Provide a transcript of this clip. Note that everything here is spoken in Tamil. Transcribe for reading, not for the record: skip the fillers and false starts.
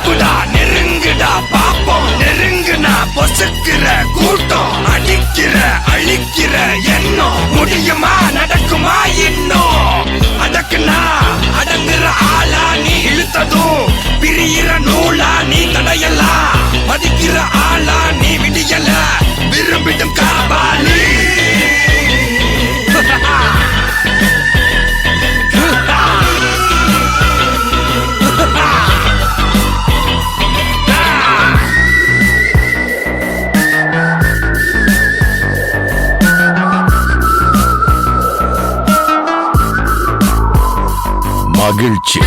தப்புடா நெருங்குடா பாப்போம் நெருங்குனா பொசுக்கிற கூட்டம் அடிக்கிற அழிக்கிற எண்ணம் முடியுமா நடக்குமா இன்னும் அதக்குனா அடங்குற ஆளா நீ இழுத்ததும் பிரியிற நூலா நீ தடையலாம் மதிக்கிற ஆளா நீ விடியல விரும்பிடும் காபாலி மகிழ்ச்சி